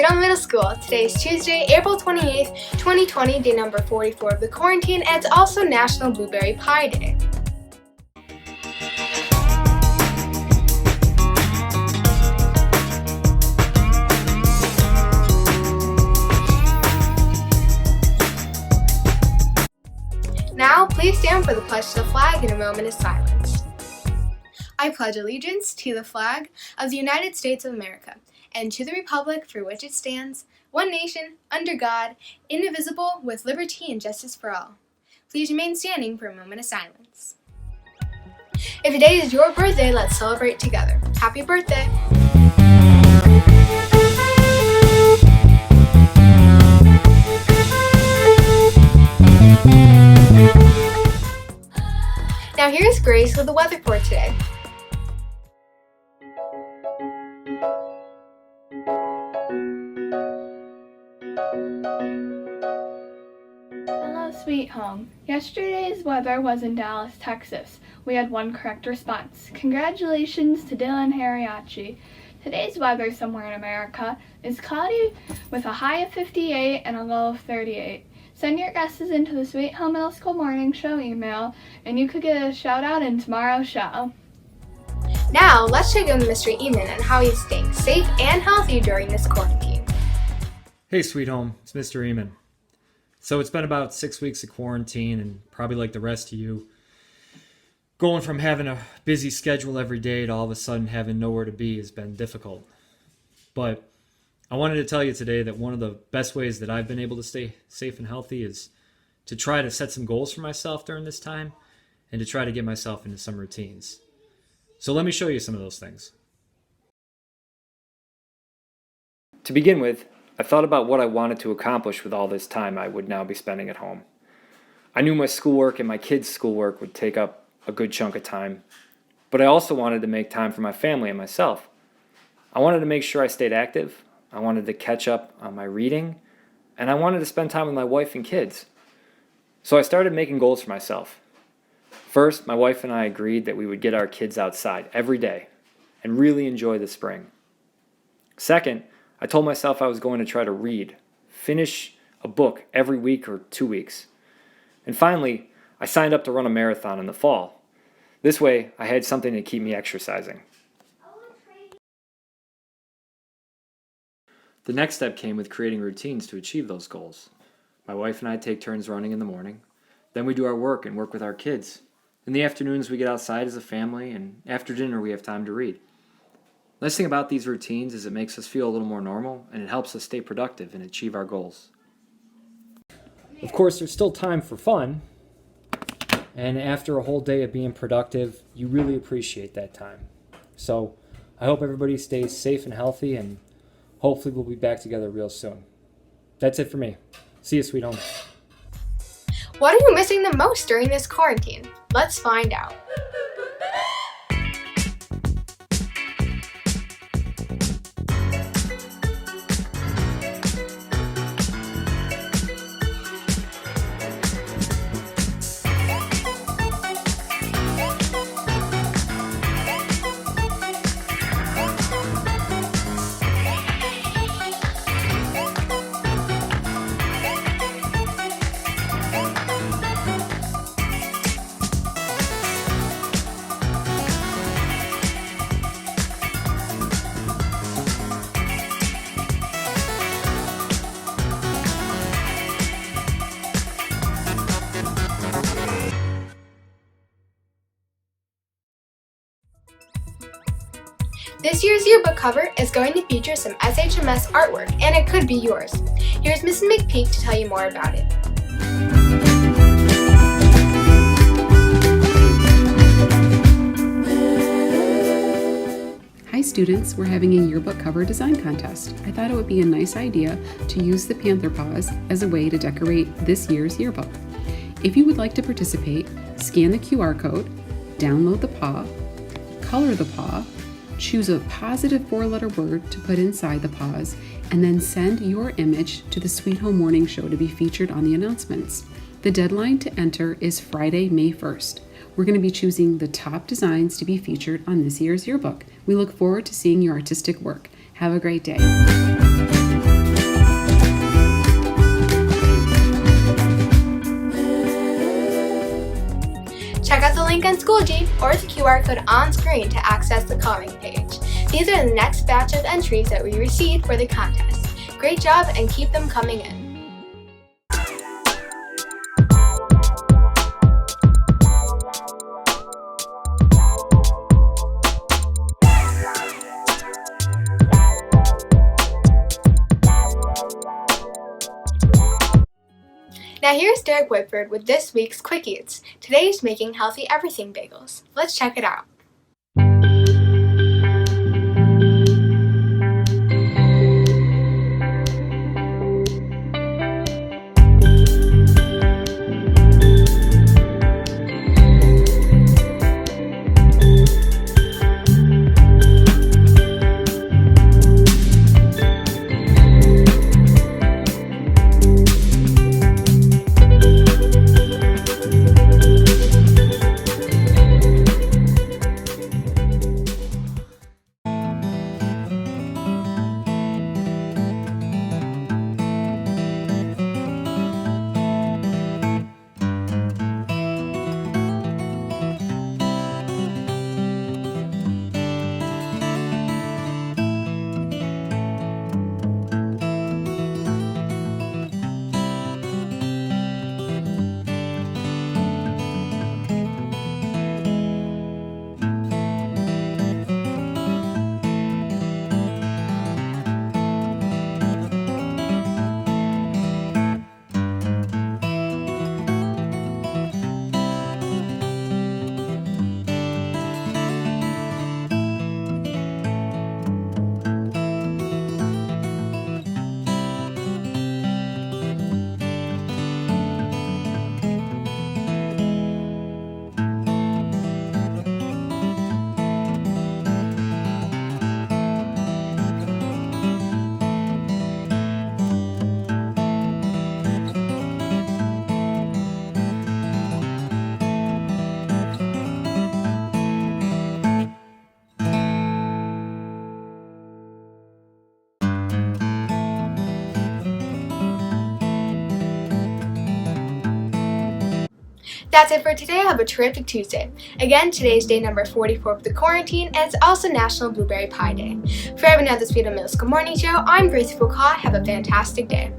Sweet Home Middle School. Today is Tuesday, April 28th, 2020, day number 44 of the quarantine, and it's also National Blueberry Pie Day. Now, please stand for the pledge to the flag in a moment of silence. I pledge allegiance to the flag of the United States of America and to the republic for which it stands, one nation, under God, indivisible, with liberty and justice for all. Please remain standing for a moment of silence. If today is your birthday, let's celebrate together. Happy birthday! Now here's Grace with the weather for today. Hello, Sweet Home. Yesterday's weather was in Dallas, Texas. We had one correct response. Congratulations to Dylan Hariachi. Today's weather somewhere in America is cloudy with a high of 58 and a low of 38. Send your guesses into the Sweet Home Middle School Morning Show email, and you could get a shout out in tomorrow's show. Now, let's check in with Mr. Eamon and how he's staying safe and healthy during this quarantine. Hey, Sweet Home, it's Mr. Eamon. So it's been about 6 weeks of quarantine, and probably like the rest of you, going from having a busy schedule every day to all of a sudden having nowhere to be has been difficult. But I wanted to tell you today that one of the best ways that I've been able to stay safe and healthy is to try to set some goals for myself during this time and to try to get myself into some routines. So let me show you some of those things. To begin with, I thought about what I wanted to accomplish with all this time I would now be spending at home. I knew my schoolwork and my kids' schoolwork would take up a good chunk of time, but I also wanted to make time for my family and myself. I wanted to make sure I stayed active. I wanted to catch up on my reading, and I wanted to spend time with my wife and kids. So I started making goals for myself. First, my wife and I agreed that we would get our kids outside every day and really enjoy the spring. Second, I told myself I was going to try to finish a book every week or 2 weeks. And finally, I signed up to run a marathon in the fall. This way, I had something to keep me exercising. The next step came with creating routines to achieve those goals. My wife and I take turns running in the morning. Then we do our work and work with our kids. In the afternoons, we get outside as a family, and after dinner, we have time to read. The nice thing about these routines is it makes us feel a little more normal, and it helps us stay productive and achieve our goals. Of course, there's still time for fun, and after a whole day of being productive, you really appreciate that time. So I hope everybody stays safe and healthy, and hopefully we'll be back together real soon. That's it for me. See you, Sweet Home. What are you missing the most during this quarantine? Let's find out. This year's yearbook cover is going to feature some SHMS artwork, and it could be yours. Here's Mrs. McPeak to tell you more about it. Hi students, we're having a yearbook cover design contest. I thought it would be a nice idea to use the panther paws as a way to decorate this year's yearbook. If you would like to participate, scan the QR code, download the paw, color the paw, choose a positive 4-letter word to put inside the paws, and then send your image to the Sweet Home Morning Show to be featured on the announcements. The deadline to enter is Friday, May 1st. We're going to be choosing the top designs to be featured on this year's yearbook. We look forward to seeing your artistic work. Have a great day. on Schoology or the QR code on screen to access the comment page. These are the next batch of entries that we received for the contest. Great job and keep them coming in. Now here's Derek Whitford with this week's Quick Eats. Today he's making healthy everything bagels. Let's check it out. That's it for today. Have a terrific Tuesday. Again, today's day number 44 of the quarantine, and it's also National Blueberry Pie Day. For everyone at the Speedo Middle School Morning Show, I'm Gracie Foucault. Have a fantastic day.